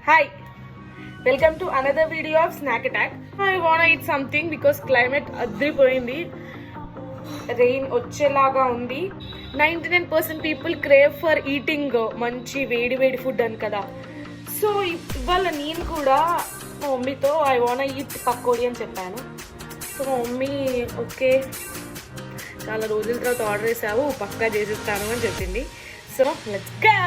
Hi, welcome to another video of Snack Attack. I wanna eat something because climate adripoyindi. Rain వచ్చేలాగా ఉంది. 99% people crave for eating మంచి వేడి వేడి food అని కదా. సో ఇవాళ నేను కూడా మా మమ్మీతో ఐ వాంట్ ఈట్ పకోడీ అని చెప్పాను. సో మా మమ్మీ ఓకే చాలా రోజుల తర్వాత ఆర్డర్ చేసావు పక్కా చేసిస్తాను అని చెప్పింది. So let's go.